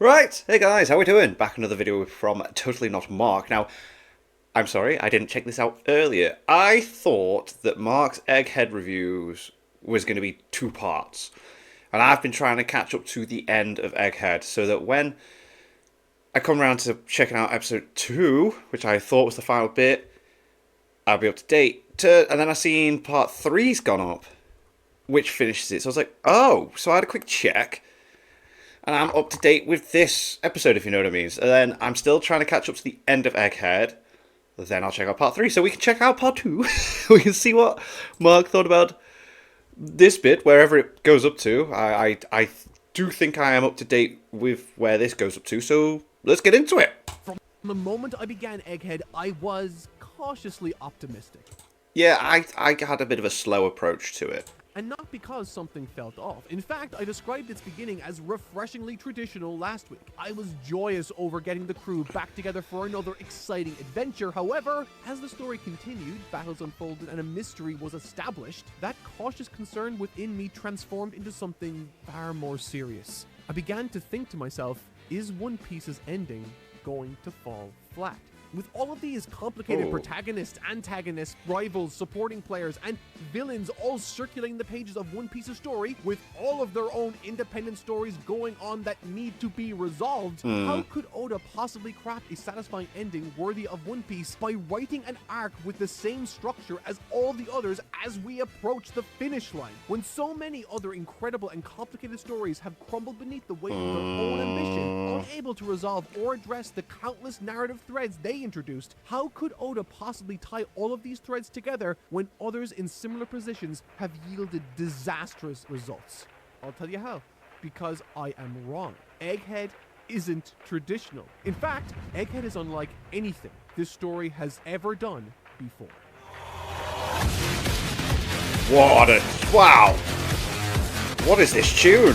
Right, hey guys, how we doing? Back another video from Totally Not Mark. Now, I'm sorry, I didn't check this out earlier. I thought that Mark's Egghead reviews was going to be two parts. And I've been trying to catch up to the end of Egghead so that when I come around to checking out episode 2, which I thought was the final bit, I'll be up to date. And then I seen part three's gone up, which finishes it. So I was like, oh, so I had a quick check. And I'm up to date with this episode, if you know what I mean. And then I'm still trying to catch up to the end of Egghead. Then I'll check out part 3, so we can check out part 2. We can see what Mark thought about this bit, wherever it goes up to. I do think I am up to date with where this goes up to, so let's get into it. From the moment I began Egghead, I was cautiously optimistic. Yeah, I had a bit of a slow approach to it. And not because something felt off. In fact, I described its beginning as refreshingly traditional last week. I was joyous over getting the crew back together for another exciting adventure. However, as the story continued, battles unfolded, and a mystery was established, that cautious concern within me transformed into something far more serious. I began to think to myself, is One Piece's ending going to fall flat? With all of these complicated protagonists, antagonists, rivals, supporting players, and villains all circulating the pages of One Piece's story, with all of their own independent stories going on that need to be resolved, how could Oda possibly craft a satisfying ending worthy of One Piece by writing an arc with the same structure as all the others as we approach the finish line? When so many other incredible and complicated stories have crumbled beneath the weight of their own ambition, unable to resolve or address the countless narrative threads they introduced, how could Oda possibly tie all of these threads together when others in similar positions have yielded disastrous results? I'll tell you how. Because I am wrong. Egghead isn't traditional. In fact, Egghead is unlike anything this story has ever done before. Wow! What is this tune?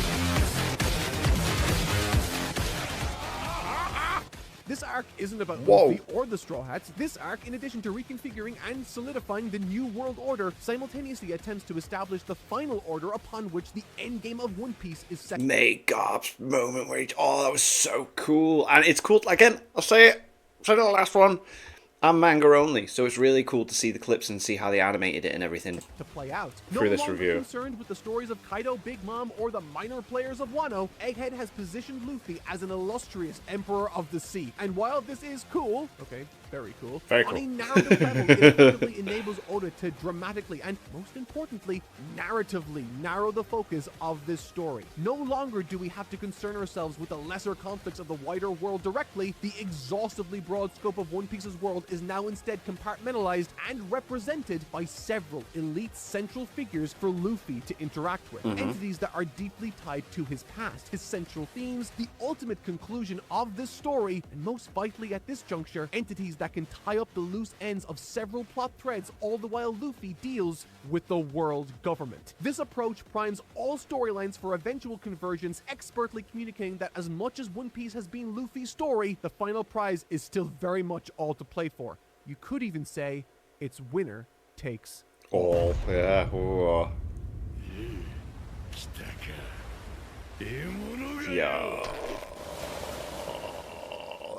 This arc isn't about Luffy or the Straw Hats. This arc, in addition to reconfiguring and solidifying the New World Order, simultaneously attempts to establish the final order upon which the endgame of One Piece is set. Garb's moment where that was so cool. And it's cool, again, I'll say it, the last one, I'm manga only, so it's really cool to see the clips and see how they animated it and everything To play out. through this review. Concerned with the stories of Kaido, Big Mom, or the minor players of Wano, Egghead has positioned Luffy as an illustrious Emperor of the Sea. And while this is cool, okay, very cool, on a narrative level, it effectively enables Oda to dramatically and, most importantly, narratively narrow the focus of this story. No longer do we have to concern ourselves with the lesser conflicts of the wider world directly. The exhaustively broad scope of One Piece's world is now instead compartmentalized and represented by several elite central figures for Luffy to interact with. Entities that are deeply tied to his past, his central themes, the ultimate conclusion of this story, and most vitally at this juncture, entities that can tie up the loose ends of several plot threads, all the while Luffy deals with the world government. This approach primes all storylines for eventual convergence, expertly communicating that as much as One Piece has been Luffy's story, the final prize is still very much all to play for. You could even say it's winner takes all. Yeah. Ooh. Yeah.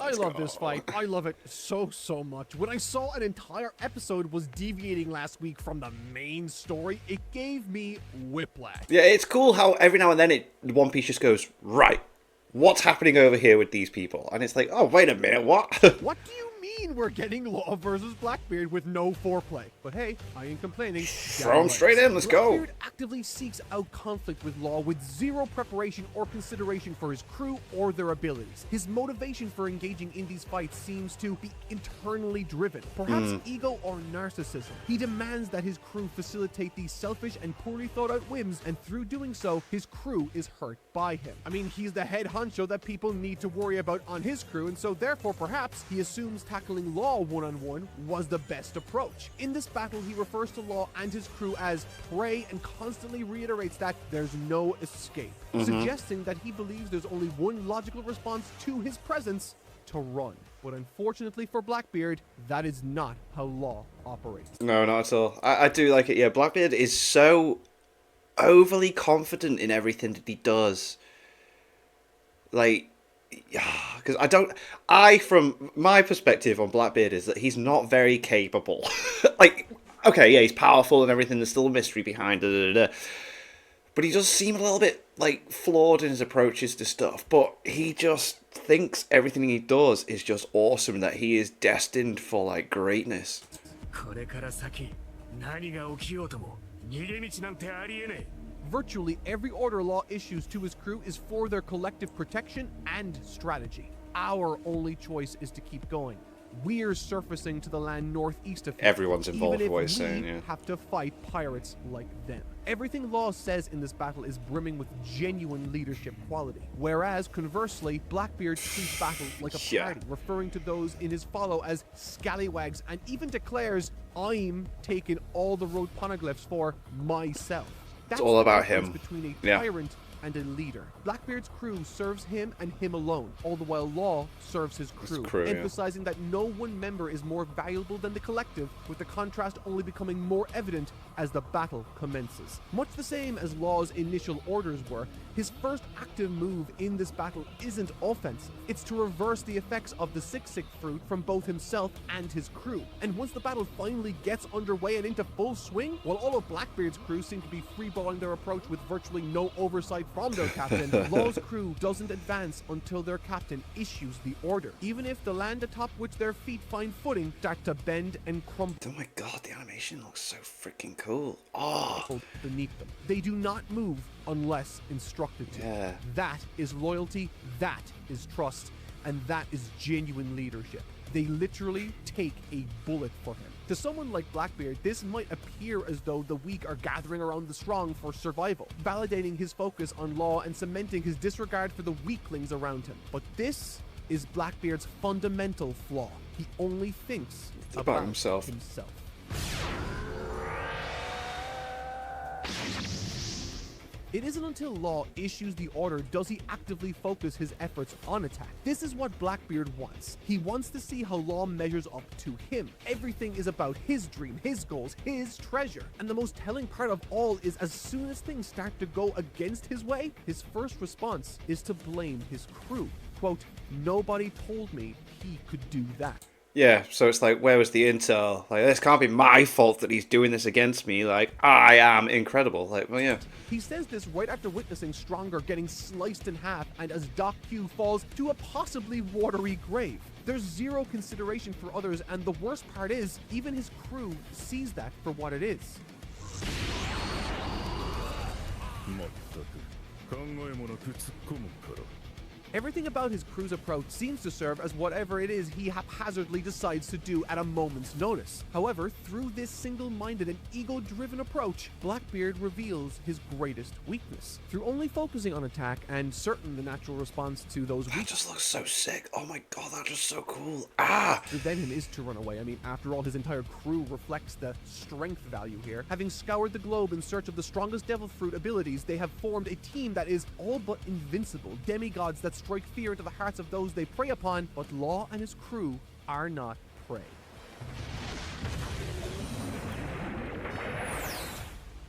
I love this fight. I love it so much. When I saw an entire episode was deviating last week from the main story, it gave me whiplash. Yeah, it's cool how every now and then One Piece just goes, right, what's happening over here with these people? And it's like, oh, wait a minute, what? What do you mean we're getting Law versus Blackbeard with no foreplay? But hey, I ain't complaining. Throw him straight in, let's go. Blackbeard actively seeks out conflict with Law with zero preparation or consideration for his crew or their abilities. His motivation for engaging in these fights seems to be internally driven, perhaps ego or narcissism. He demands that his crew facilitate these selfish and poorly thought out whims, and through doing so, his crew is hurt by him. I mean, he's the head honcho that people need to worry about on his crew, and so therefore perhaps he assumes tackling Law one-on-one was the best approach. In this battle, he refers to Law and his crew as prey and constantly reiterates that there's no escape, suggesting that he believes there's only one logical response to his presence: to run. But unfortunately for Blackbeard, that is not how Law operates. No, not at all. I do like it. Yeah, Blackbeard is so overly confident in everything that he does. Like, yeah, because from my perspective on Blackbeard is that he's not very capable. Like, okay, yeah, he's powerful and everything. There's still a mystery behind it, but he does seem a little bit like flawed in his approaches to stuff. But he just thinks everything he does is just awesome. That he is destined for like greatness. これから先何が起きようとも逃げ道なんてありえねえ Virtually every order Law issues to his crew is for their collective protection and strategy. Our only choice is to keep going. We're surfacing to the land northeast of here, Everyone's involved, even if what he's we saying, yeah. have to fight pirates like them. Everything Law says in this battle is brimming with genuine leadership quality, whereas conversely, Blackbeard treats battle like a Yeah. party, referring to those in his follow as scallywags, and even declares, "I'm taking all the road poneglyphs for myself." That's all the about difference him. between a Yeah. tyrant and a leader. Blackbeard's crew serves him and him alone, all the while Law serves his crew, crew, yeah. emphasizing that no one member is more valuable than the collective, with the contrast only becoming more evident as the battle commences. Much the same as Law's initial orders were, his first active move in this battle isn't offensive. It's to reverse the effects of the Sick fruit from both himself and his crew. And once the battle finally gets underway and into full swing, while all of Blackbeard's crew seem to be freeballing their approach with virtually no oversight from their captain, Law's crew doesn't advance until their captain issues the order, even if the land atop which their feet find footing start to bend and crumble Oh my god, the animation looks so freaking cool. Oh, beneath them. They do not move unless instructed to. Yeah. That is loyalty, that is trust, and that is genuine leadership. They literally take a bullet for him. To someone like Blackbeard, this might appear as though the weak are gathering around the strong for survival, validating his focus on Law and cementing his disregard for the weaklings around him. But this is Blackbeard's fundamental flaw. He only thinks about himself. It isn't until Law issues the order does he actively focus his efforts on attack. This is what Blackbeard wants. He wants to see how Law measures up to him. Everything is about his dream, his goals, his treasure. And the most telling part of all is as soon as things start to go against his way, his first response is to blame his crew. Quote, "Nobody told me he could do that." Yeah, so it's like, where was the intel? Like, this can't be my fault that he's doing this against me. Like, I am incredible. Like, well, yeah. He says this right after witnessing Stronger getting sliced in half and as Doc Q falls to a possibly watery grave. There's zero consideration for others, and the worst part is, even his crew sees that for what it is. まったく考えもなく突っ込むから Everything about his crew's approach seems to serve as whatever it is he haphazardly decides to do at a moment's notice. However, through this single-minded and ego-driven approach, Blackbeard reveals his greatest weakness. Through only focusing on attack and certain the natural response to those That weaknesses, just looks so sick. Oh my god, that's just so cool. Ah! to prevent him is to run away. I mean, after all, his entire crew reflects the strength value here. Having scoured the globe in search of the strongest devil fruit abilities, they have formed a team that is all but invincible. Demigods that strike fear into the hearts of those they prey upon, but Law and his crew are not prey.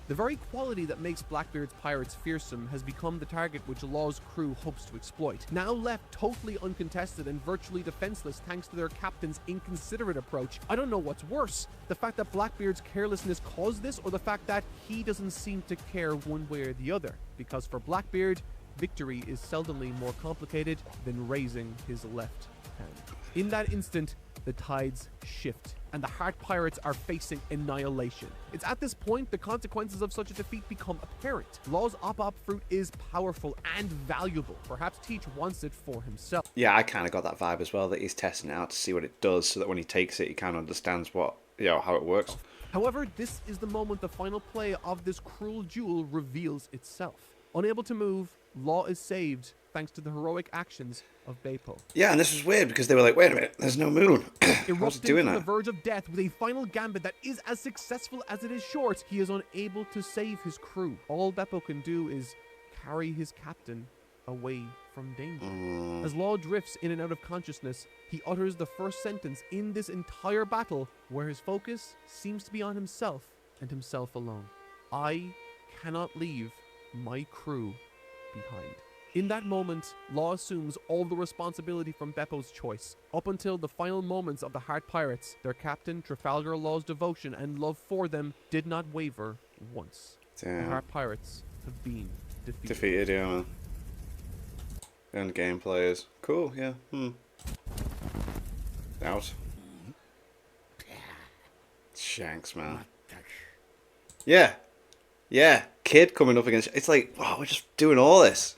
The very quality that makes Blackbeard's pirates fearsome has become the target which Law's crew hopes to exploit. Now left totally uncontested and virtually defenseless thanks to their captain's inconsiderate approach, I don't know what's worse, the fact that Blackbeard's carelessness caused this, or the fact that he doesn't seem to care one way or the other. Because for Blackbeard, victory is seldomly more complicated than raising his left hand. In that instant, the tides shift, and the Heart Pirates are facing annihilation. It's at this point the consequences of such a defeat become apparent. Law's op-op fruit is powerful and valuable. Perhaps Teach wants it for himself. Yeah, I kind of got that vibe as well, that he's testing it out to see what it does, so that when he takes it, he kind of understands what, how it works. However, this is the moment the final play of this cruel duel reveals itself. Unable to move, Law is saved thanks to the heroic actions of Bepo. Yeah, and this was weird because they were like, wait a minute, there's no moon. How's he Erupting doing from the that? verge of death with a final gambit that is as successful as it is short, he is unable to save his crew. All Beppo can do is carry his captain away from danger. As Law drifts in and out of consciousness, he utters the first sentence in this entire battle where his focus seems to be on himself and himself alone. I cannot leave my crew behind. In that moment, Law assumes all the responsibility from Beppo's choice. Up until the final moments of the Heart Pirates, their captain Trafalgar Law's devotion and love for them did not waver once. The Damn. Heart Pirates have been defeated. Defeated, yeah, man. And game players. Cool, yeah. Out. Shanks, man. Yeah. Yeah. Kid coming up against... It's like, wow, we're just doing all this.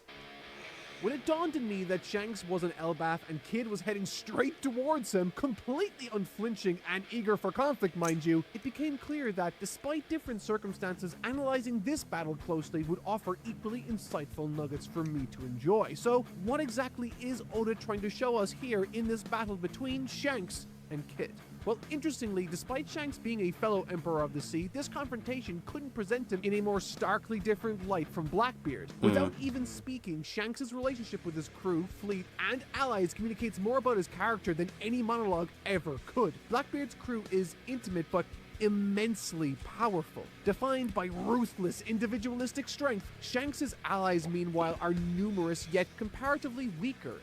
When it dawned on me that Shanks was an Elbaf and Kid was heading straight towards him, completely unflinching and eager for conflict, mind you, it became clear that, despite different circumstances, analyzing this battle closely would offer equally insightful nuggets for me to enjoy. So, what exactly is Oda trying to show us here in this battle between Shanks and Kid? Well, interestingly, despite Shanks being a fellow Emperor of the Sea, this confrontation couldn't present him in a more starkly different light from Blackbeard. Without even speaking, Shanks' relationship with his crew, fleet, and allies communicates more about his character than any monologue ever could. Blackbeard's crew is intimate but immensely powerful. Defined by ruthless individualistic strength, Shanks' allies, meanwhile, are numerous yet comparatively weaker.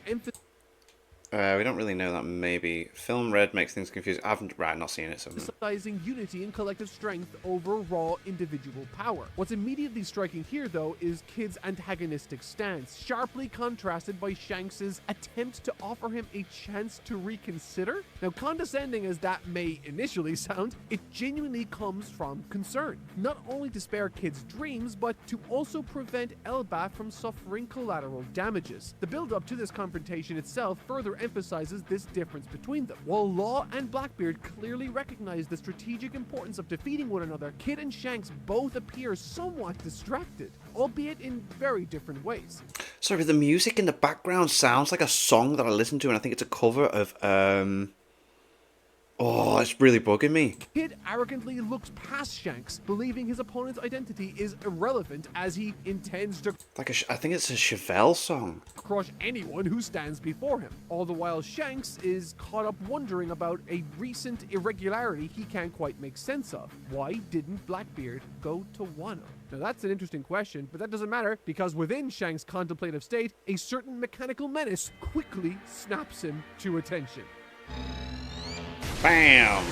We don't really know that, maybe. Film red makes things confusing. I haven't... Right, not seen it, so... Emphasizing unity and collective strength over raw individual power. What's immediately striking here, though, is Kid's antagonistic stance, sharply contrasted by Shanks' attempt to offer him a chance to reconsider. Now, condescending as that may initially sound, it genuinely comes from concern. Not only to spare Kid's dreams, but to also prevent Elbaf from suffering collateral damages. The build-up to this confrontation itself further emphasizes this difference between them. While Law and Blackbeard clearly recognize the strategic importance of defeating one another, Kid and Shanks both appear somewhat distracted, albeit in very different ways. Sorry, the music in the background sounds like a song that I listen to, and I think it's a cover of, Oh, it's really bugging me. Kid arrogantly looks past Shanks, believing his opponent's identity is irrelevant as he intends to I think it's a Chevelle song. crush anyone who stands before him. All the while Shanks is caught up wondering about a recent irregularity he can't quite make sense of. Why didn't Blackbeard go to Wano? Now that's an interesting question, but that doesn't matter because within Shanks' contemplative state, a certain mechanical menace quickly snaps him to attention. Bam!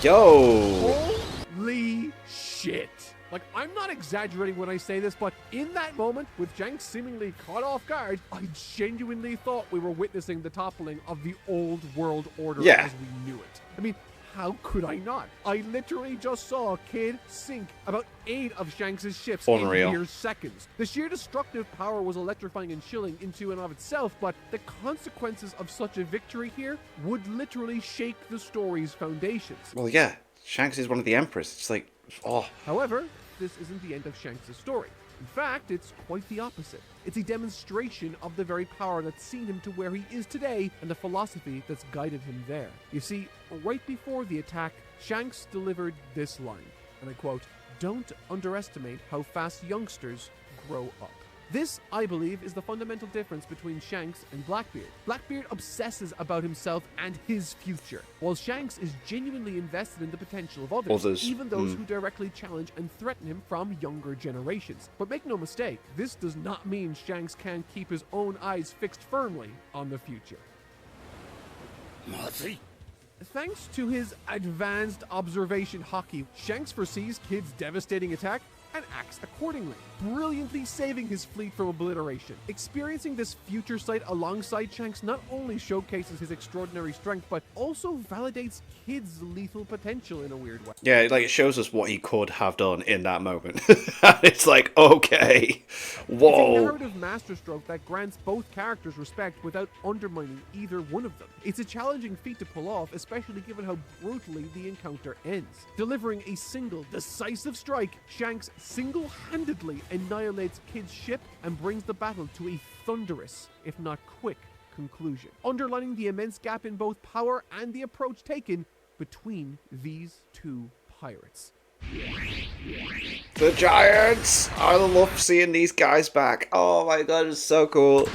Yo! Holy shit! Like, I'm not exaggerating when I say this, but in that moment, with Shanks seemingly caught off guard, I genuinely thought we were witnessing the toppling of the old world order as we knew it. I mean, how could I not? I literally just saw Kid sink about 8 of Shanks' ships in mere seconds. The sheer destructive power was electrifying and chilling into and of itself, but the consequences of such a victory here would literally shake the story's foundations. Well, yeah, Shanks is one of the Emperors. It's like, oh. However, this isn't the end of Shanks' story. In fact, it's quite the opposite. It's a demonstration of the very power that's seen him to where he is today and the philosophy that's guided him there. You see, right before the attack, Shanks delivered this line, and I quote, "Don't underestimate how fast youngsters grow up." This, I believe, is the fundamental difference between Shanks and Blackbeard. Blackbeard obsesses about himself and his future, while Shanks is genuinely invested in the potential of others. Even those who directly challenge and threaten him from younger generations. But make no mistake, this does not mean Shanks can't keep his own eyes fixed firmly on the future. Thanks to his advanced observation hockey, Shanks foresees Kid's devastating attack and acts accordingly, brilliantly saving his fleet from obliteration. Experiencing this future sight alongside Shanks not only showcases his extraordinary strength, but also validates Kid's lethal potential in a weird way. Yeah, like it shows us what he could have done in that moment. It's like, okay, whoa. It's a narrative masterstroke that grants both characters respect without undermining either one of them. It's a challenging feat to pull off, especially given how brutally the encounter ends. Delivering a single, decisive strike, Shanks single-handedly annihilates Kid's ship and brings the battle to a thunderous, if not quick, conclusion, underlining the immense gap in both power and the approach taken between these two pirates. The Giants! I love seeing these guys back. Oh my god, it's so cool.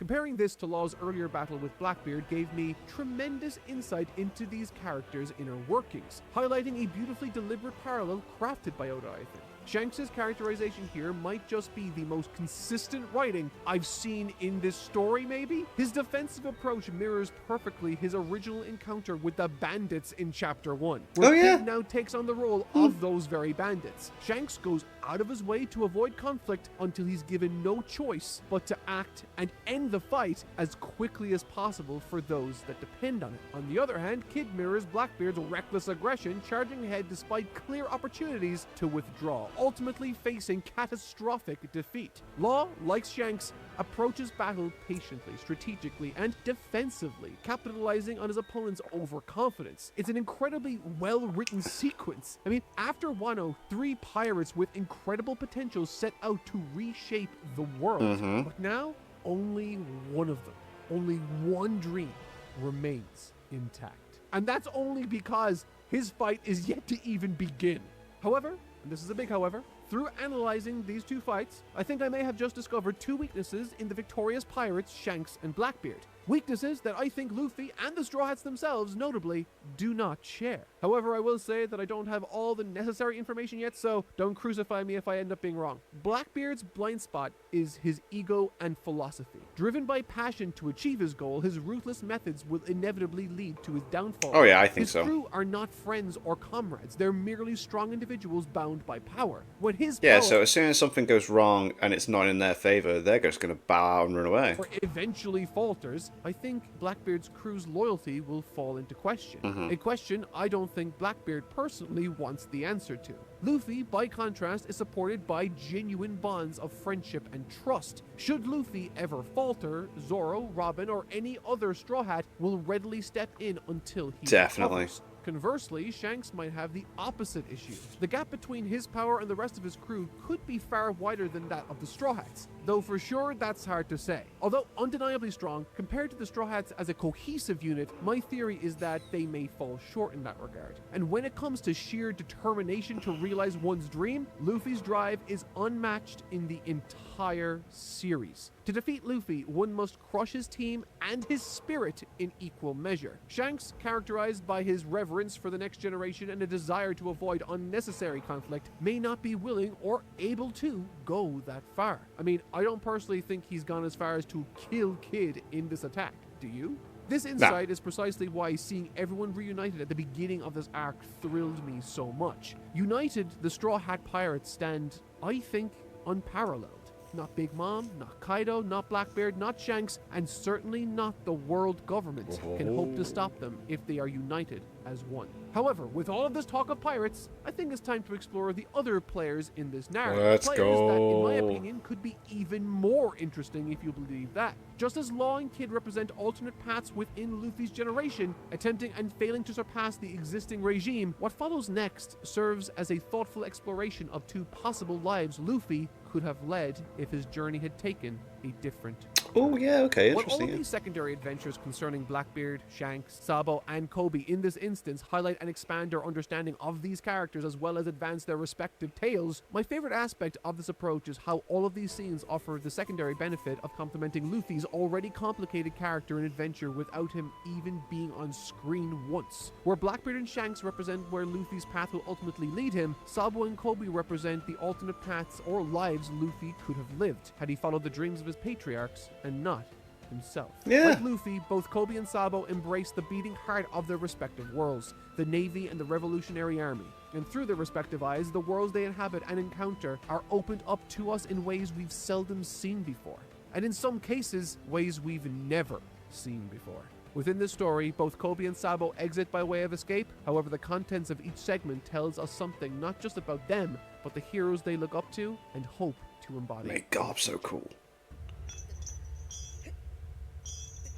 Comparing this to Law's earlier battle with Blackbeard gave me tremendous insight into these characters' inner workings, highlighting a beautifully deliberate parallel crafted by Oda, I think. Shanks' characterization here might just be the most consistent writing I've seen in this story, maybe? His defensive approach mirrors perfectly his original encounter with the bandits in Chapter 1, where Kid now takes on the role of those very bandits. Shanks goes out of his way to avoid conflict until he's given no choice but to act and end the fight as quickly as possible for those that depend on it. On the other hand, Kid mirrors Blackbeard's reckless aggression, charging ahead despite clear opportunities to withdraw, ultimately facing catastrophic defeat. Law, like Shanks, approaches battle patiently, strategically, and defensively, capitalizing on his opponent's overconfidence. It's an incredibly well-written sequence. I mean, after Wano, 3 pirates with incredible potential set out to reshape the world. But now, only one of them, only one dream remains intact. And that's only because his fight is yet to even begin. However, and this is a big however, through analyzing these 2 fights, I think I may have just discovered 2 weaknesses in the victorious pirates Shanks and Blackbeard. Weaknesses that I think Luffy and the Straw Hats themselves, notably, do not share. However, I will say that I don't have all the necessary information yet, so don't crucify me if I end up being wrong. Blackbeard's blind spot is his ego and philosophy. Driven by passion to achieve his goal, his ruthless methods will inevitably lead to his downfall. Oh yeah, I think so. His crew are not friends or comrades. They're merely strong individuals bound by power. When his Yeah, power, so as soon as something goes wrong and it's not in their favor, they're just going to bow out and run away. or eventually falters, I think Blackbeard's crew's loyalty will fall into question. A question I don't think Blackbeard personally wants the answer to. Luffy, by contrast, is supported by genuine bonds of friendship and trust. Should Luffy ever falter, Zoro, Robin, or any other Straw Hat will readily step in until he recovers. Conversely, Shanks might have the opposite issue. The gap between his power and the rest of his crew could be far wider than that of the Straw Hats, though for sure that's hard to say. Although undeniably strong, compared to the Straw Hats as a cohesive unit, my theory is that they may fall short in that regard. And when it comes to sheer determination to realize one's dream, Luffy's drive is unmatched in the entire series. To defeat Luffy, one must crush his team and his spirit in equal measure. Shanks, characterized by his reverence for the next generation and a desire to avoid unnecessary conflict, may not be willing or able to go that far. I mean, I don't personally think he's gone as far as to kill Kid in this attack. Do you? This insight is precisely why seeing everyone reunited at the beginning of this arc thrilled me so much. United, the Straw Hat Pirates stand, I think, unparalleled. Not Big Mom, not Kaido, not Blackbeard, not Shanks, and certainly not the world government can hope to stop them if they are united as one. However, with all of this talk of pirates, I think it's time to explore the other players in this narrative. Let's players go. that, in my opinion, could be even more interesting if you believe that. Just as Law and Kid represent alternate paths within Luffy's generation, attempting and failing to surpass the existing regime, what follows next serves as a thoughtful exploration of 2 possible lives Luffy could have led if his journey had taken a different. Oh yeah, okay, What all interesting. of these secondary adventures concerning Blackbeard, Shanks, Sabo, and Kobe in this instance highlight and expand our understanding of these characters as well as advance their respective tales, my favorite aspect of this approach is how all of these scenes offer the secondary benefit of complementing Luffy's already complicated character and adventure without him even being on screen once. Where Blackbeard and Shanks represent where Luffy's path will ultimately lead him, Sabo and Kobe represent the alternate paths or lives Luffy could have lived had he followed the dreams of his patriarchs and not himself. Yeah. Like Luffy, both Kobe and Sabo embrace the beating heart of their respective worlds, the Navy and the Revolutionary Army. And through their respective eyes, the worlds they inhabit and encounter are opened up to us in ways we've seldom seen before. And in some cases, ways we've never seen before. Within this story, both Kobe and Sabo exit by way of escape. However, the contents of each segment tells us something not just about them, but the heroes they look up to and hope to embody. My God, so cool.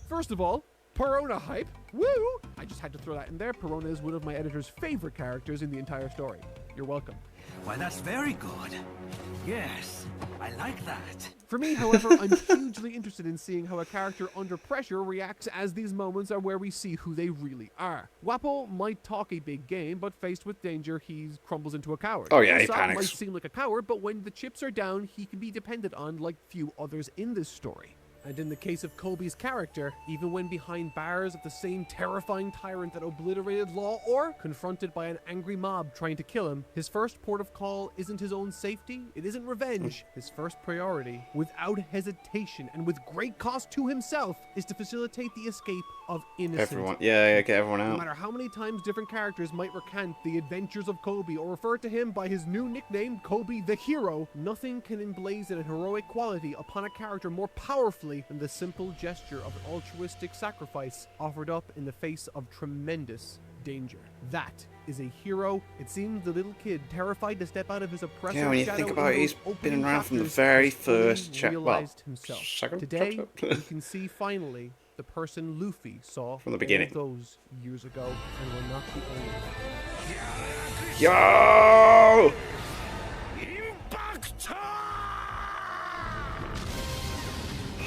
First of all, Perona hype. Woo! I just had to throw that in there. Perona is one of my editor's favorite characters in the entire story. You're welcome. Why, that's very good. Yes, I like that. For me, however, I'm hugely interested in seeing how a character under pressure reacts, as these moments are where we see who they really are. Wappo might talk a big game, but faced with danger, he crumbles into a coward. Oh yeah, he Usopp panics. might seem like a coward, but when the chips are down, he can be depended on like few others in this story. And in the case of Kobe's character, even when behind bars of the same terrifying tyrant that obliterated law or confronted by an angry mob trying to kill him, his first port of call isn't his own safety, it isn't revenge. His first priority, without hesitation and with great cost to himself, is to facilitate the escape of innocent Everyone. Yeah, get everyone no out. matter how many times different characters might recant the adventures of Kobe or refer to him by his new nickname, Kobe the Hero, nothing can emblazon a heroic quality upon a character more powerfully than the simple gesture of an altruistic sacrifice offered up in the face of tremendous danger. That is a hero. It seems the little kid, terrified to step out of his oppressor's Yeah, when you shadow think in about it, those he's opening been around from the chapters, very has fully first well, realized himself. second Today, chapter? we can see finally the person Luffy saw From the beginning. all those years ago, and we're not the only one. Yo!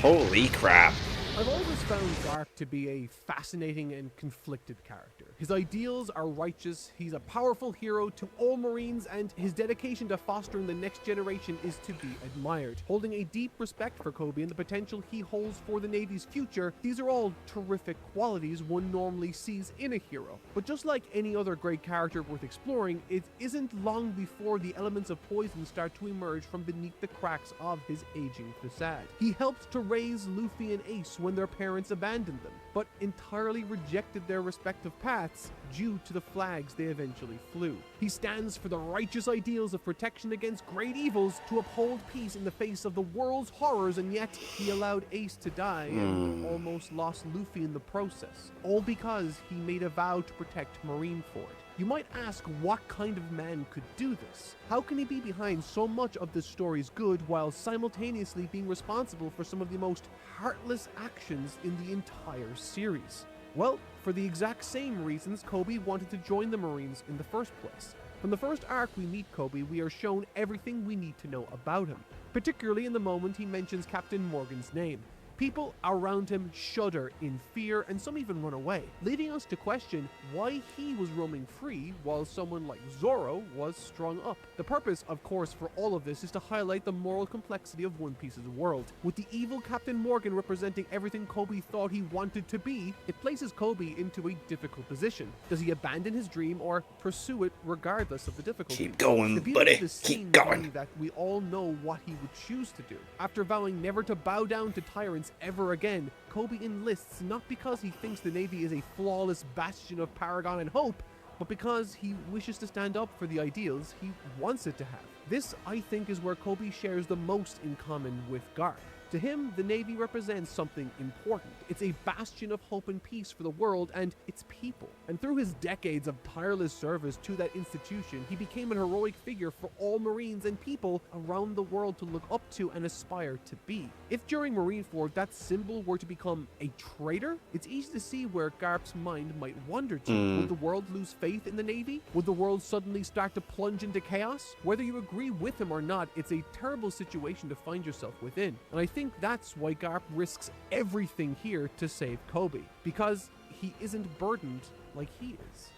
Holy crap. I've always found Garp to be a fascinating and conflicted character. His ideals are righteous, he's a powerful hero to all Marines, and his dedication to fostering the next generation is to be admired. Holding a deep respect for Kobe and the potential he holds for the Navy's future, these are all terrific qualities one normally sees in a hero. But just like any other great character worth exploring, it isn't long before the elements of poison start to emerge from beneath the cracks of his aging facade. He helped to raise Luffy and Ace when their parents abandoned them, but entirely rejected their respective paths due to the flags they eventually flew. He stands for the righteous ideals of protection against great evils, to uphold peace in the face of the world's horrors, and yet he allowed Ace to die and almost lost Luffy in the process, all because he made a vow to protect Marineford. You might ask, what kind of man could do this? How can he be behind so much of this story's good while simultaneously being responsible for some of the most heartless actions in the entire series? Well, for the exact same reasons Kobe wanted to join the Marines in the first place. From the first arc we meet Kobe, we are shown everything we need to know about him, particularly in the moment he mentions Captain Morgan's name. People around him shudder in fear, and some even run away, leading us to question why he was roaming free while someone like Zoro was strung up. The purpose, of course, for all of this is to highlight the moral complexity of One Piece's world. With the evil Captain Morgan representing everything Kobe thought he wanted to be, it places Kobe into a difficult position. Does he abandon his dream or pursue it regardless of the difficulty? Keep going, The beauty buddy. of this Keep scene going. being that we all know what he would choose to do. After vowing never to bow down to tyrants ever again, Kobe enlists not because he thinks the Navy is a flawless bastion of paragon and hope, but because he wishes to stand up for the ideals he wants it to have. This, I think, is where Kobe shares the most in common with Garp. To him, the Navy represents something important. It's a bastion of hope and peace for the world and its people. And through his decades of tireless service to that institution, he became an heroic figure for all Marines and people around the world to look up to and aspire to be. If during Marineford that symbol were to become a traitor, it's easy to see where Garp's mind might wander to. Would the world lose faith in the Navy? Would the world suddenly start to plunge into chaos? Whether you agree with him or not, it's a terrible situation to find yourself within. And I think that's why Garp risks everything here to save Kobe, because he isn't burdened like he is.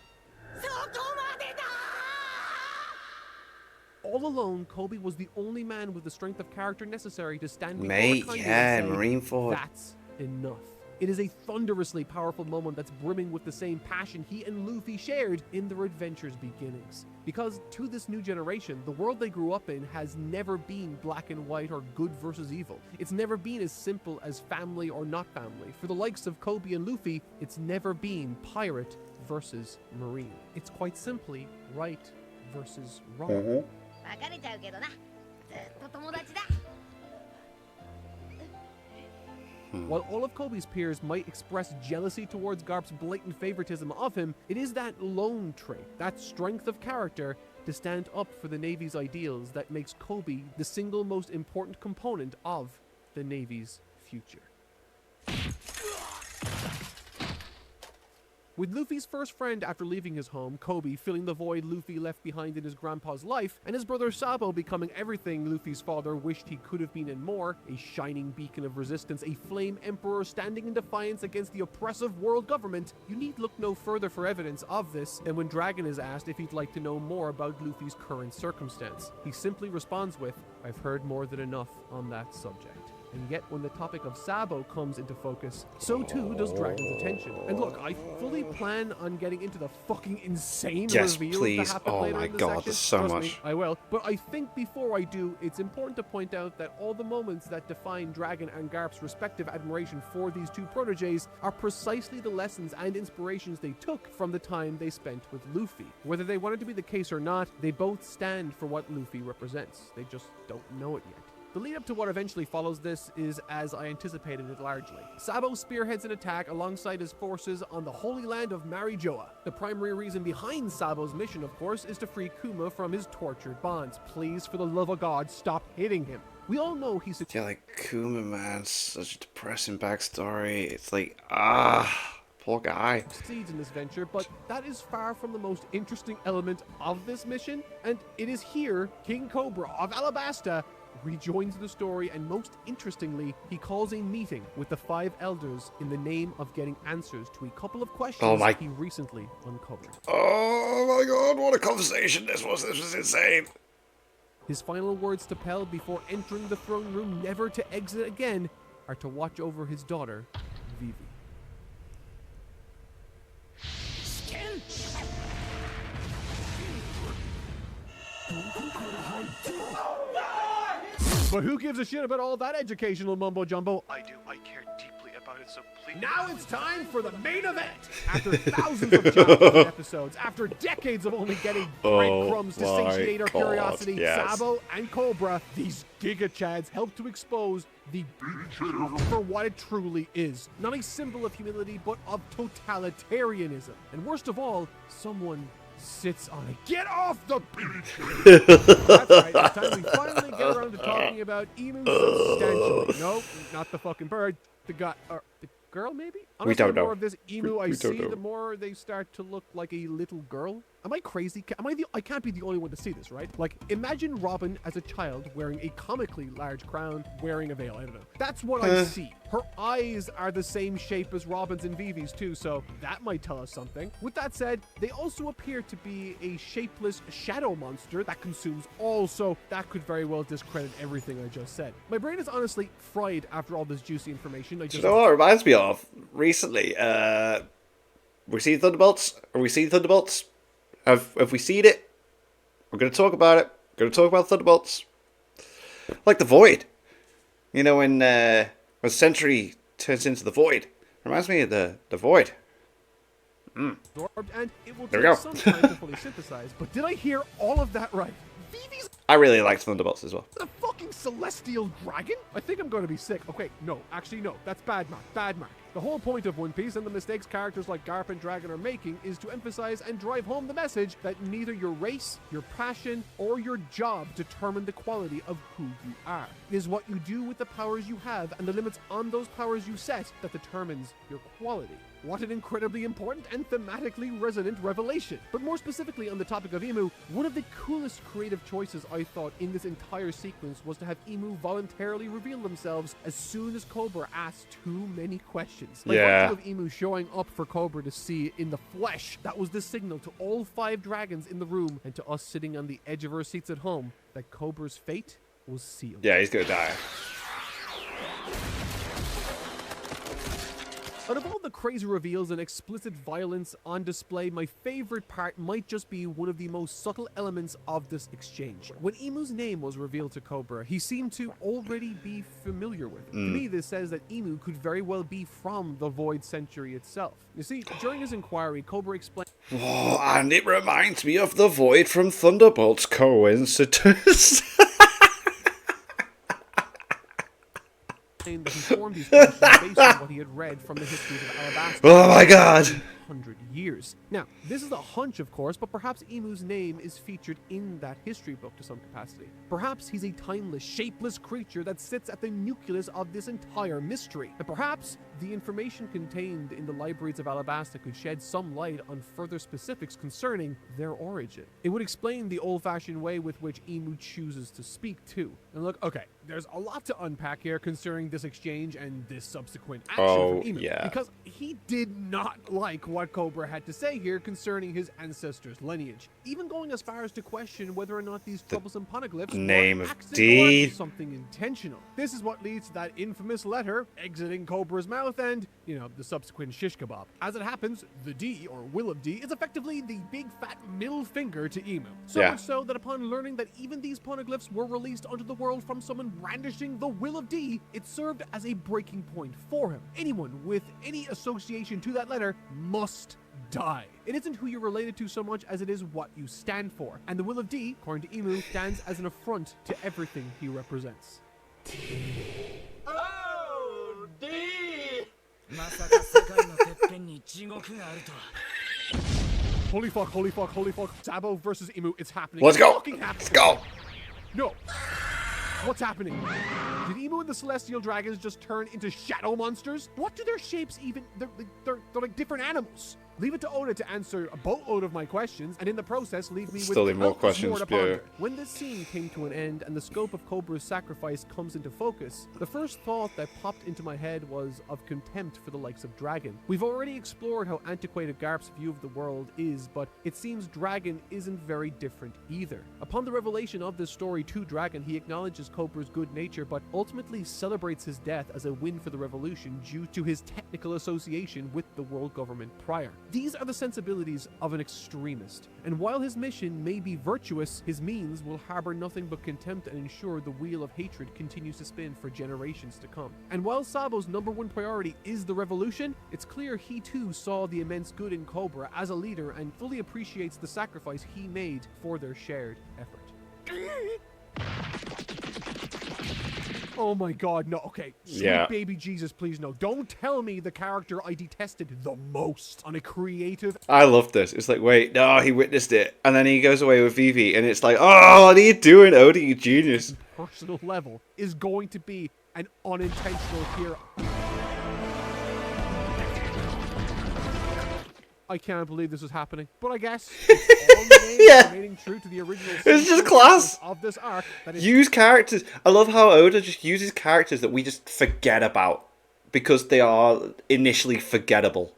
All alone, Kobe was the only man with the strength of character necessary to stand before Mate, Kanye yeah, and say, Marineford. that's enough. It is a thunderously powerful moment that's brimming with the same passion he and Luffy shared in their adventure's beginnings. Because to this new generation, the world they grew up in has never been black and white or good versus evil. It's never been as simple as family or not family. For the likes of Kobe and Luffy, it's never been pirate versus marine. It's quite simply right versus wrong. 別れちゃうけどな。ずっと友達だ。 While all of Kobe's peers might express jealousy towards Garp's blatant favoritism of him, it is that lone trait, that strength of character, to stand up for the Navy's ideals that makes Kobe the single most important component of the Navy's future. With Luffy's first friend after leaving his home, Kobe, filling the void Luffy left behind in his grandpa's life, and his brother Sabo becoming everything Luffy's father wished he could have been and more, a shining beacon of resistance, a flame emperor standing in defiance against the oppressive world government, you need look no further for evidence of this than when Dragon is asked if he'd like to know more about Luffy's current circumstance. He simply responds with, "I've heard more than enough on that subject." And yet when the topic of Sabo comes into focus, so too does Dragon's attention. And look, I fully plan on getting into the fucking insane Yes, reveals please. that happen Oh later my in the God, section. there's so Trust much. me, I will. But I think before I do, it's important to point out that all the moments that define Dragon and Garp's respective admiration for these two proteges are precisely the lessons and inspirations they took from the time they spent with Luffy. Whether they wanted to be the case or not, they both stand for what Luffy represents. They just don't know it yet. The lead up to what eventually follows this is as I anticipated it largely. Sabo spearheads an attack alongside his forces on the holy land of Marijoa. The primary reason behind Sabo's mission, of course, is to free Kuma from his tortured bonds. Please, for the love of God, stop hitting him. We all know he's Yeah, like Kuma, man, such a depressing backstory. It's like, poor guy. succeeds in this venture, but that is far from the most interesting element of this mission, and it is here King Cobra of Alabasta rejoins the story, and most interestingly, he calls a meeting with the 5 elders in the name of getting answers to a couple of questions he recently uncovered. Oh my God, what a conversation this was. This was insane. His final words to Pell before entering the throne room, never to exit again, are to watch over his daughter, Vivi. But who gives a shit about all that educational mumbo jumbo? I do. I care deeply about it, so please. Now it's time for the main event! After thousands of chapters and episodes, after decades of only getting breadcrumbs to satiate our curiosity, Sabo and Cobra, these Giga Chads, help to expose the for what it truly is. Not a symbol of humility, but of totalitarianism. And worst of all, someone sits on it. Get off the That's right, it's time we finally get around to talking about Emu substantially. No, not the fucking bird. The guy, the girl maybe? Honestly, don't the more know. of this emu I we don't see, know. the more they start to look like a little girl. Am I crazy? I can't be the only one to see this, right? Like, imagine Robin as a child wearing a comically large crown, wearing a veil. I don't know. That's what I see. Her eyes are the same shape as Robin's and Vivi's too, so that might tell us something. With that said, they also appear to be a shapeless shadow monster that consumes all, so that could very well discredit everything I just said. My brain is honestly fried after all this juicy information. You know what it reminds me of? Recently, we seen Thunderbolts? Have we seen Thunderbolts? Have we seen it? We're going to talk about it. We're going to talk about Thunderbolts. Like the Void. You know, when Sentry turns into the Void. Reminds me of the Void. Absorbed, and it will There we take go. some time to fully synthesize. But did I hear all of that right? Vivi's I really liked Thunderbolts as well. a fucking celestial dragon? I think I'm going to be sick. Okay, no, actually no. That's bad mark. Bad mark. The whole point of One Piece and the mistakes characters like Garp and Dragon are making is to emphasize and drive home the message that neither your race, your passion, or your job determine the quality of who you are. It is what you do with the powers you have and the limits on those powers you set that determines your quality. What an incredibly important and thematically resonant revelation. But more specifically on the topic of Emu, one of the coolest creative choices I thought in this entire sequence was to have Emu voluntarily reveal themselves as soon as Cobra asked too many questions. Like Yeah. of Emu showing up for Cobra to see in the flesh, that was the signal to all 5 dragons in the room and to us sitting on the edge of our seats at home that Cobra's fate was sealed. Yeah, he's going to die. Out of all the crazy reveals and explicit violence on display, my favorite part might just be one of the most subtle elements of this exchange. When Emu's name was revealed to Cobra, he seemed to already be familiar with it. To me, this says that Emu could very well be from the Void Century itself. You see, during his inquiry, Cobra explained Oh, and it reminds me of the Void from Thunderbolts. Coincidence? that he formed these questions based on what he had read from the histories of Alabasta. Oh my God. 100 years. Now, this is a hunch, of course, but perhaps Emu's name is featured in that history book to some capacity. Perhaps he's a timeless, shapeless creature that sits at the nucleus of this entire mystery. And perhaps the information contained in the libraries of Alabasta could shed some light on further specifics concerning their origin. It would explain the old-fashioned way with which Emu chooses to speak too. And look, okay, there's a lot to unpack here concerning this exchange and this subsequent action Oh, from Emu. yeah. Because he did not like what Cobra had to say here concerning his ancestors' lineage, even going as far as to question whether or not these troublesome poneglyphs name were of accident D. or something intentional. This is what leads to that infamous letter exiting Cobra's mouth and, the subsequent shish kebab. As it happens, the D, or Will of D, is effectively the big fat middle finger to Emu. So Yeah. much so that upon learning that even these poneglyphs were released onto the world from someone brandishing the Will of D, it served as a breaking point for him. Anyone with any association to that letter must die. It isn't who you're related to so much as it is what you stand for. And the Will of D, according to Emu, stands as an affront to everything he represents. まさか世界のてっぺんに地獄があるとは。 Holy fuck, holy fuck, holy fuck. Sabo versus Emu, it's happening. Let's It's go. fucking happening. Let's go. No. What's happening? Did Emu and the Celestial Dragons just turn into shadow monsters? What do their shapes even... They're like different animals. Leave it to Oda to answer a boatload of my questions, and in the process, leave me Still with need more countless questions, more to yeah. ponder. When this scene came to an end and the scope of Cobra's sacrifice comes into focus, the first thought that popped into my head was of contempt for the likes of Dragon. We've already explored how antiquated Garp's view of the world is, but it seems Dragon isn't very different either. Upon the revelation of this story to Dragon, he acknowledges Cobra's good nature, but ultimately celebrates his death as a win for the revolution due to his technical association with the world government prior. These are the sensibilities of an extremist, and while his mission may be virtuous, his means will harbor nothing but contempt and ensure the wheel of hatred continues to spin for generations to come. And while Sabo's #1 priority is the revolution, it's clear he too saw the immense good in Cobra as a leader and fully appreciates the sacrifice he made for their shared effort. Oh my god, no, okay. Sweet Yeah. baby Jesus, please no. Don't tell me the character I detested the most on a creative I love this. It's like, wait, no, he witnessed it. And then he goes away with Vivi, and it's like, oh, what are you doing, Oda, you genius? personal level is going to be an unintentional hero. I can't believe this is happening, but I guess it's all the names Yeah. remaining true to the original It's just sequence class. of this arc. That is Use characters. I love how Oda just uses characters that we just forget about because they are initially forgettable.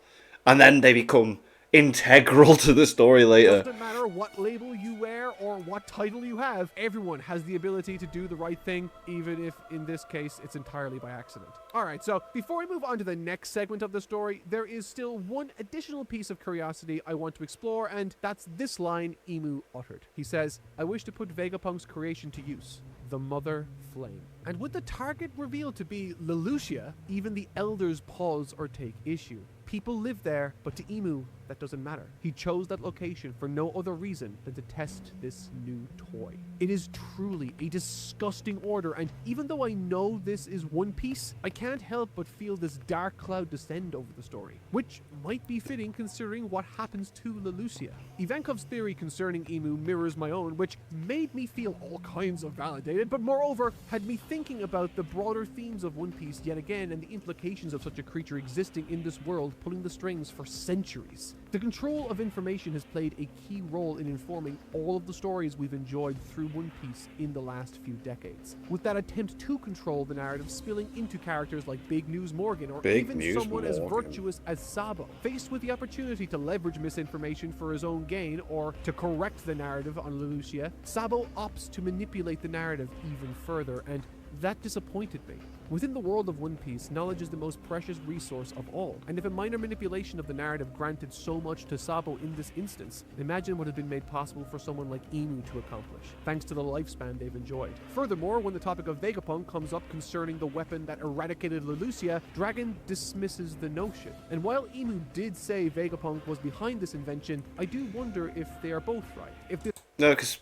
And then they become integral to the story later. doesn't matter what label you wear or what title you have, everyone has the ability to do the right thing, even if in this case it's entirely by accident. Alright, so before we move on to the next segment of the story, there is still one additional piece of curiosity I want to explore, and that's this line Emu uttered. He says, "I wish to put Vegapunk's creation to use. The Mother Flame." And with the target revealed to be Lelouchia, even the elders pause or take issue. People live there, but to Emu, that doesn't matter. He chose that location for no other reason than to test this new toy. It is truly a disgusting order, and even though I know this is One Piece, I can't help but feel this dark cloud descend over the story, which might be fitting considering what happens to Lelouchia. Ivankov's theory concerning Emu mirrors my own, which made me feel all kinds of validated, but moreover, had me thinking about the broader themes of One Piece yet again and the implications of such a creature existing in this world, pulling the strings for centuries. The control of information has played a key role in informing all of the stories we've enjoyed through One Piece in the last few decades, with that attempt to control the narrative spilling into characters like Big News Morgan or Big even News someone as Morgan. virtuous as Sabo. Faced with the opportunity to leverage misinformation for his own gain or to correct the narrative on Lelouchia, Sabo opts to manipulate the narrative even further, and that disappointed me. Within the world of One Piece, knowledge is the most precious resource of all, and if a minor manipulation of the narrative granted so much to Sabo in this instance, imagine what has been made possible for someone like Emu to accomplish, thanks to the lifespan they've enjoyed. Furthermore, when the topic of Vegapunk comes up concerning the weapon that eradicated Lelouchia, Dragon dismisses the notion. And while Emu did say Vegapunk was behind this invention, I do wonder if they are both right. If this No, because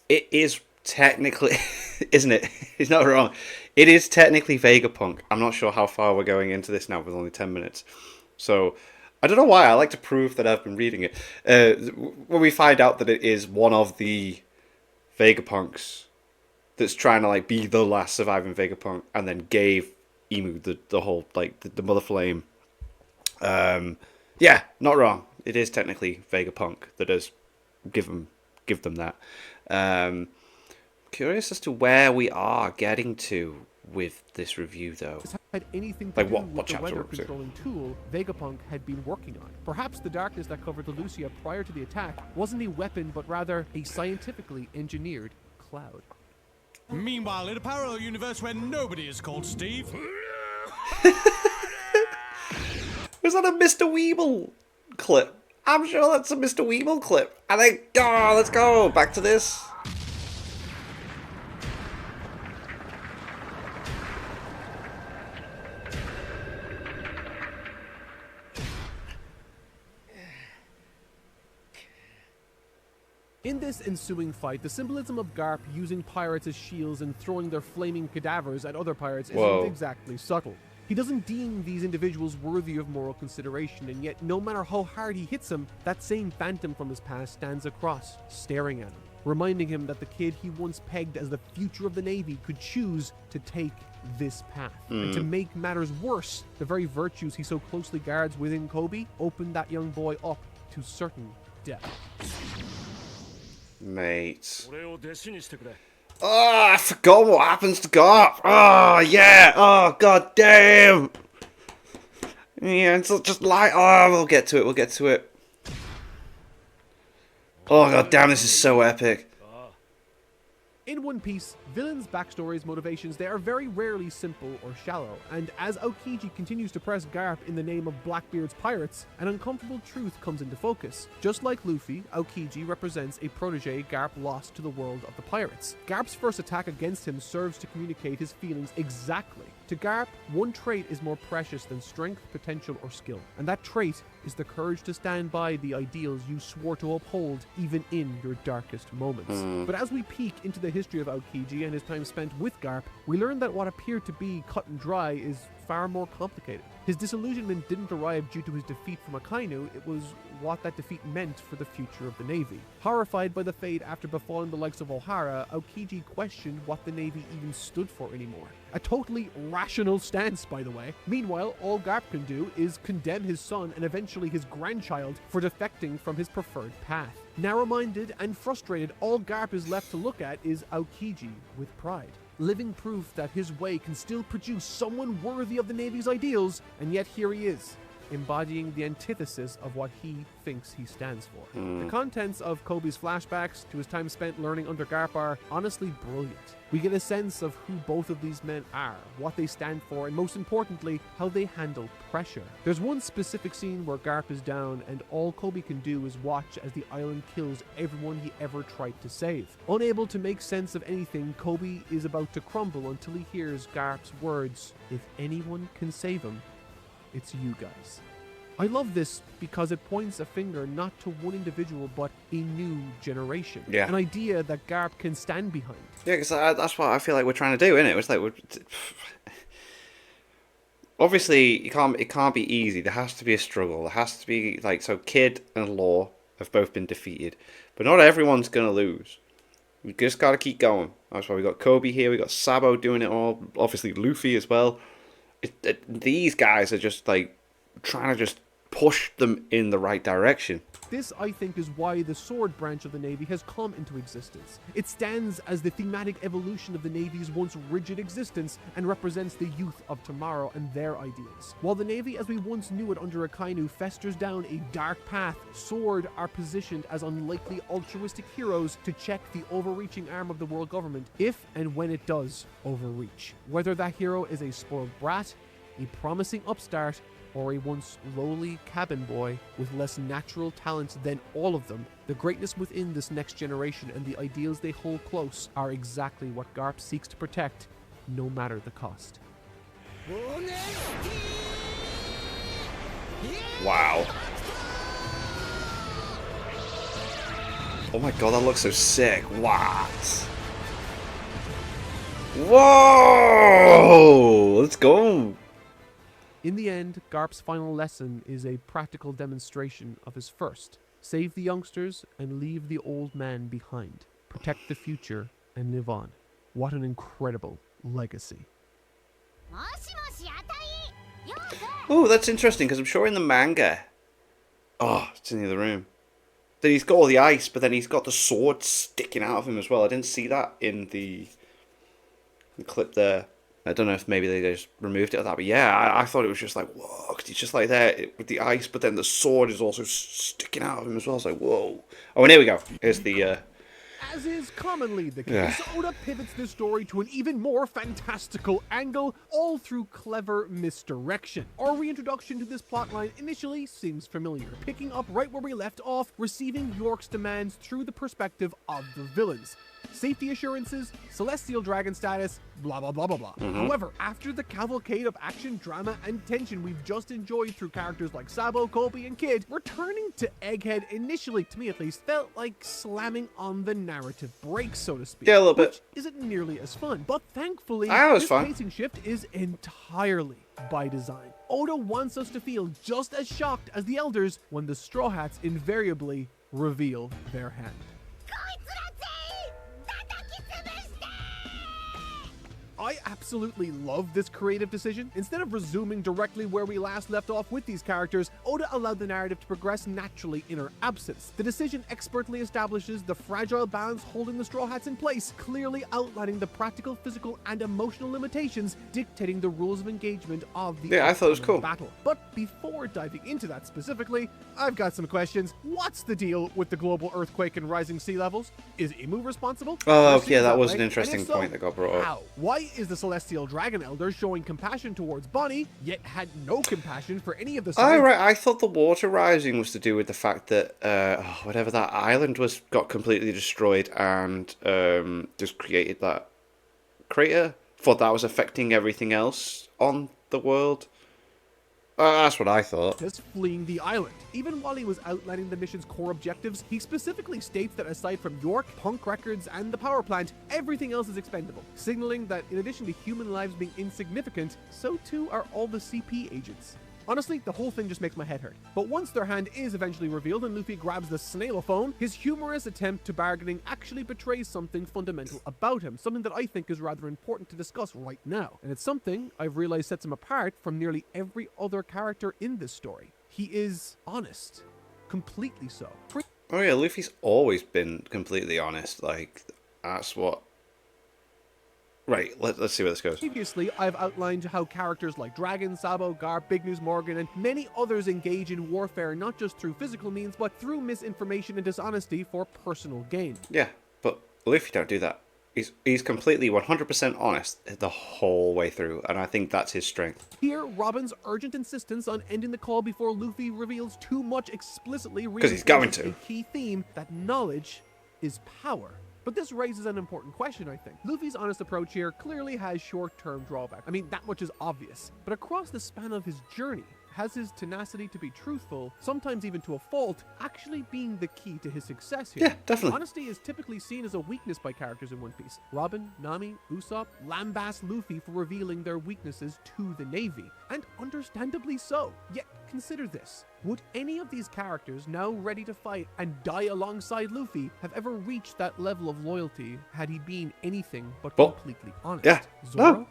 it is technically, isn't it? He's not wrong. It is technically Vegapunk. I'm not sure how far we're going into this now with only 10 minutes. So, I don't know why. I like to prove that I've been reading it. When we find out that it is one of the Vegapunks that's trying to like be the last surviving Vegapunk and then gave emu, the whole like the mother flame. Yeah, not wrong. It is technically Vegapunk that does give them that. Curious as to where we are getting to with this review, though. Had anything to Like do what with the chapter weather we're up to? controlling tool Vegapunk had been working on. Perhaps the darkness that covered the Lucia prior to the attack wasn't a weapon, but rather a scientifically engineered cloud. Meanwhile, in a parallel universe where nobody is called Steve. Was that a Mr. Weeble clip? I'm sure that's a Mr. Weeble clip. I think, oh, let's go back to this. In this ensuing fight, the symbolism of Garp using pirates as shields and throwing their flaming cadavers at other pirates Whoa. isn't exactly subtle. He doesn't deem these individuals worthy of moral consideration, and yet no matter how hard he hits them, that same phantom from his past stands across, staring at him, reminding him that the kid he once pegged as the future of the Navy could choose to take this path. And to make matters worse, the very virtues he so closely guards within Kobe opened that young boy up to certain death. Mate. 俺を弟子にしてくれ Oh, I forgot what happens to Garp. Oh, yeah. Oh, god damn. Yeah, it's just like, oh, we'll get to it. We'll get to it. Oh, god damn, this is so epic. In One Piece, villains' backstories, motivations, they are very rarely simple or shallow, and as Aokiji continues to press Garp in the name of Blackbeard's pirates, an uncomfortable truth comes into focus. Just like Luffy, Aokiji represents a protege Garp lost to the world of the pirates. Garp's first attack against him serves to communicate his feelings exactly. To Garp, one trait is more precious than strength, potential, or skill, and that trait is the courage to stand by the ideals you swore to uphold even in your darkest moments. But as we peek into the history of Aokiji and his time spent with Garp, we learn that what appeared to be cut and dry is far more complicated. His disillusionment didn't arrive due to his defeat from Akainu, it was what that defeat meant for the future of the Navy. Horrified by the fate after befalling the likes of Ohara, Aokiji questioned what the Navy even stood for anymore. A totally rational stance, by the way. Meanwhile, all Garp can do is condemn his son and eventually his grandchild for defecting from his preferred path. Narrow-minded and frustrated, all Garp is left to look at is Aokiji with pride. Living proof that his way can still produce someone worthy of the Navy's ideals, and yet here he is, embodying the antithesis of what he thinks he stands for. The contents of Kobe's flashbacks to his time spent learning under Garp are honestly brilliant. We get a sense of who both of these men are, what they stand for, and most importantly, how they handle pressure. There's one specific scene where Garp is down, and all Kobe can do is watch as the island kills everyone he ever tried to save. Unable to make sense of anything, Kobe is about to crumble until he hears Garp's words, "If anyone can save him, it's you guys." I love this because it points a finger not to one individual but a new generation. Yeah. An idea that Garp can stand behind. Yeah, because that's what I feel like we're trying to do, isn't it? It's like obviously it can't be easy. There has to be a struggle. There has to be like, so Kid and Law have both been defeated, but not everyone's gonna lose. We just got to keep going. That's why we got Kobe here. We got Sabo doing it all. Obviously Luffy as well. These guys are just like trying to just push them in the right direction. This, I think, is why the sword branch of the Navy has come into existence. It stands as the thematic evolution of the Navy's once rigid existence and represents the youth of tomorrow and their ideals. While the Navy as we once knew it under Akainu festers down a dark path, Sword are positioned as unlikely altruistic heroes to check the overreaching arm of the world government if and when it does overreach. Whether that hero is a spoiled brat, a promising upstart, or a once lowly cabin boy with less natural talents than all of them, the greatness within this next generation and the ideals they hold close are exactly what Garp seeks to protect, no matter the cost. Wow. Oh my god, that looks so sick. What? Whoa! Let's go. In the end, Garp's final lesson is a practical demonstration of his first. Save the youngsters and leave the old man behind. Protect the future and live on. What an incredible legacy. Oh, that's interesting, because I'm sure in the manga... Oh, it's in the other room. That he's got all the ice, but then he's got the sword sticking out of him as well. I didn't see that in the clip there. I don't know if maybe they just removed it or that, but yeah, I thought it was just like, whoa, 'cause he's just like there with the ice, but then the sword is also sticking out of him as well. It's like, whoa. Oh, and here we go. Here's the... As is commonly the case, Oda pivots this story to an even more fantastical angle, all through clever misdirection. Our reintroduction to this plotline initially seems familiar, picking up right where we left off, receiving York's demands through the perspective of the villains. Safety assurances, celestial dragon status, blah blah blah blah blah. However, after the cavalcade of action, drama, and tension we've just enjoyed through characters like Sabo, Kobe, and Kid, returning to Egghead initially, to me at least, felt like slamming on the narrative brakes, so to speak. Yeah, a little bit. Which isn't nearly as fun. But thankfully, was this fun. pacing shift is entirely by design. Oda wants us to feel just as shocked as the elders when the Straw Hats invariably reveal their hand. I absolutely love this creative decision. Instead of resuming directly where we last left off with these characters, Oda allowed the narrative to progress naturally in our absence. The decision expertly establishes the fragile balance holding the Straw Hats in place, clearly outlining the practical, physical, and emotional limitations dictating the rules of engagement of the Yeah, I thought it was cool. battle. But before diving into that specifically, I've got some questions. What's the deal with the global earthquake and rising sea levels? Is Imu responsible? Oh, Sure seems yeah, that was way. an And interesting if so, point that got brought up. how? Why is the Celestial Dragon Elder showing compassion towards Bonnie, yet had no compassion for any of the Oh, sides? right. I thought the water rising was to do with the fact that whatever that island got completely destroyed and just created that crater. Thought that was affecting everything else on the world. That's what I thought. Just fleeing the island. Even while he was outlining the mission's core objectives, he specifically states that aside from York, Punk Records, and the power plant, everything else is expendable, signaling that in addition to human lives being insignificant, so too are all the CP agents. Honestly, the whole thing just makes my head hurt. But once their hand is eventually revealed and Luffy grabs the snailophone, his humorous attempt to bargaining actually betrays something fundamental about him, something that I think is rather important to discuss right now. And it's something I've realized sets him apart from nearly every other character in this story. He is honest. Completely so. Oh yeah, Luffy's always been completely honest. Like, that's what... Right, let's see where this goes. Previously, I've outlined how characters like Dragon, Sabo, Garp, Big News Morgan, and many others engage in warfare not just through physical means, but through misinformation and dishonesty for personal gain. Yeah, but Luffy don't do that. He's completely 100% honest the whole way through, and I think that's his strength. Here, Robin's urgent insistence on ending the call before Luffy reveals too much explicitly 'Cause he's going reinforces to. a key theme that knowledge is power. But this raises an important question, I think. Luffy's honest approach here clearly has short-term drawbacks. I mean, that much is obvious. But across the span of his journey, has his tenacity to be truthful, sometimes even to a fault, actually being the key to his success here? Yeah, definitely. Honesty is typically seen as a weakness by characters in One Piece. Robin, Nami, Usopp lambast Luffy for revealing their weaknesses to the Navy, and understandably so. Yet, consider this. Would any of these characters, now ready to fight and die alongside Luffy, have ever reached that level of loyalty had he been anything but Well, completely honest? yeah. Zoro,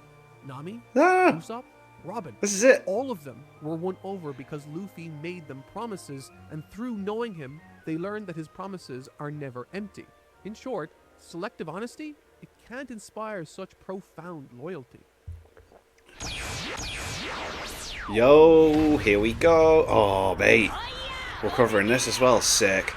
Nami, Ah, Usopp, Robin. this is it. All of them were won over because Luffy made them promises, and through knowing him, they learned that his promises are never empty. In short, selective honesty, it can't inspire such profound loyalty. Yo, here we go. Oh, mate. We're covering this as well. Sick.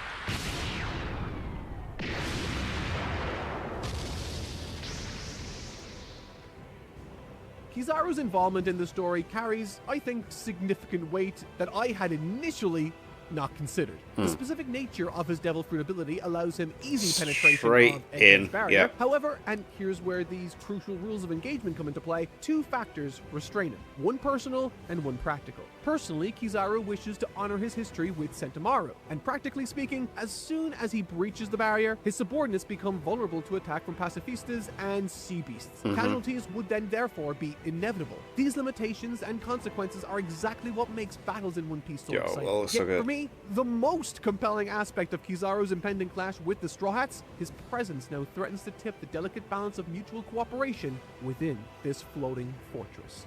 Kizaru's involvement in the story carries, I think, significant weight that I had initially not considered. The specific nature of his Devil Fruit ability allows him easy penetration Straight of in, Egghead's barrier. yeah. However, and here's where these crucial rules of engagement come into play, two factors restrain him. One personal and one practical. Personally, Kizaru wishes to honor his history with Sentomaru, and practically speaking, as soon as he breaches the barrier, his subordinates become vulnerable to attack from pacifistas and sea beasts. Casualties would then therefore be inevitable. These limitations and consequences are exactly what makes battles in One Piece so Yo, exciting. well, it's so Yet good. for me, me, the most compelling aspect of Kizaru's impending clash with the Straw Hats, his presence now threatens to tip the delicate balance of mutual cooperation within this floating fortress.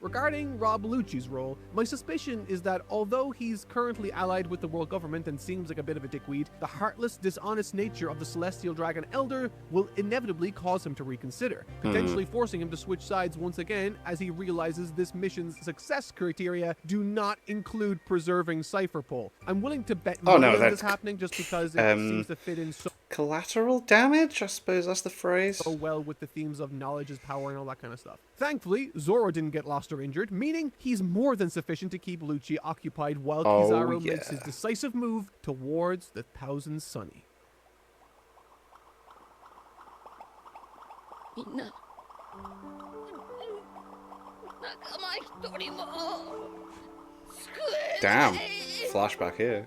Regarding Rob Lucci's role, my suspicion is that although he's currently allied with the world government and seems like a bit of a dickweed, the heartless, dishonest nature of the Celestial Dragon Elder will inevitably cause him to reconsider, potentially forcing him to switch sides once again as he realizes this mission's success criteria do not include preserving Cypherpole. I'm willing to bet money on this happening just because it seems to fit in so collateral damage, I suppose that's the phrase. well with the themes of knowledge is power and all that kind of stuff. Thankfully, Zoro didn't get lost or injured, meaning he's more than sufficient to keep Lucci occupied while Kizaru makes his decisive move towards the Thousand Sunny. Damn, flashback here.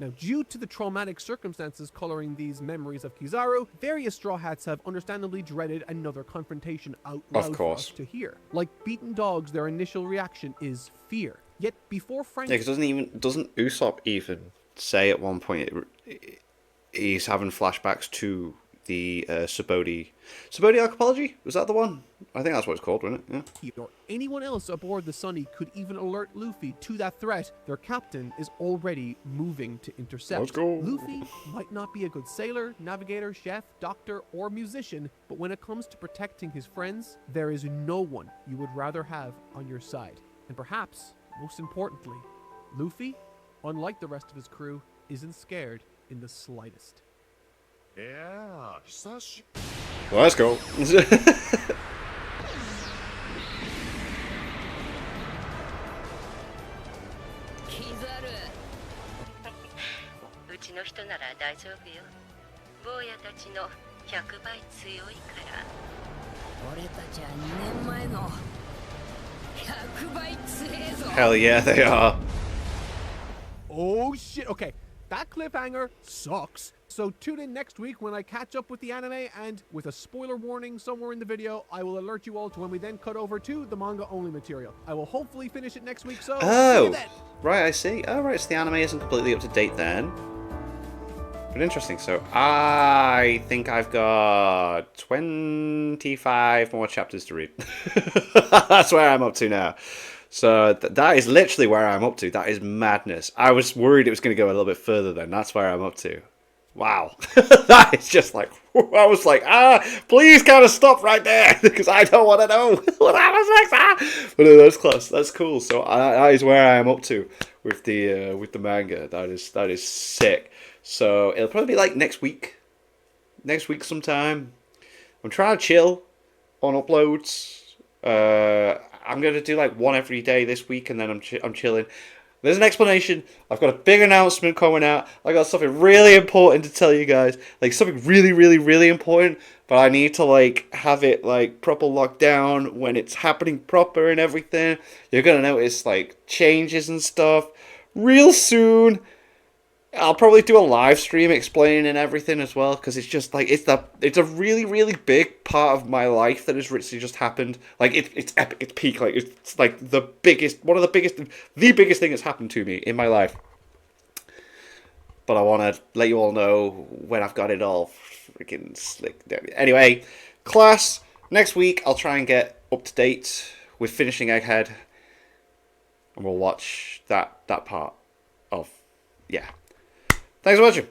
Now, due to the traumatic circumstances coloring these memories of Kizaru, various Straw Hats have understandably dreaded another confrontation out loud for us to hear. Like beaten dogs, their initial reaction is fear. Yet before Frank... Yeah, because doesn't Usopp even say at one point he's having flashbacks to the Subodi archipelago? Was that the one? I think that's what it's called, wasn't it? Yeah. Or anyone else aboard the Sunny could even alert Luffy to that threat their captain is already moving to intercept. Let's go. Luffy might not be a good sailor, navigator, chef, doctor, or musician, but when it comes to protecting his friends, there is no one you would rather have on your side. And perhaps, most importantly, Luffy, unlike the rest of his crew, isn't scared in the slightest. Yeah, Well, let's go. うちの人なら大丈夫よ。坊やたちの100倍強いから。俺たちは2年前の100倍強えぞ。 Hell yeah, they are. Oh shit, okay. That cliffhanger sucks. So tune in next week when I catch up with the anime, and with a spoiler warning somewhere in the video, I will alert you all to when we then cut over to the manga only material. I will hopefully finish it next week, so see you then. Right, I see. Oh, right, so the anime isn't completely up to date then. But interesting. So I think I've got 25 more chapters to read. That's where I'm up to now. So that is literally where I'm up to. That is madness. I was worried it was going to go a little bit further then. That's where I'm up to. Wow. That is just like, I was like, please kind of stop right there, because I don't want to know what happens next. But that's class. That's cool. So that is where I am up to with the manga. That is sick. So it'll probably be like next week sometime. I'm trying to chill on uploads. I'm going to do like one every day this week, and then I'm chilling. There's an explanation. I've got a big announcement coming out. I got something really important to tell you guys. Like something really, really, really important. But I need to like have it like proper locked down when it's happening proper and everything. You're going to notice like changes and stuff real soon. I'll probably do a live stream explaining everything as well, because it's just like it's a really, really big part of my life that has literally just happened. Like it's epic, it's peak, like it's like the biggest thing that's happened to me in my life. But I want to let you all know when I've got it all freaking slick down. Anyway, class, next week I'll try and get up to date with finishing Egghead, and we'll watch that part of, yeah. Thanks for watching.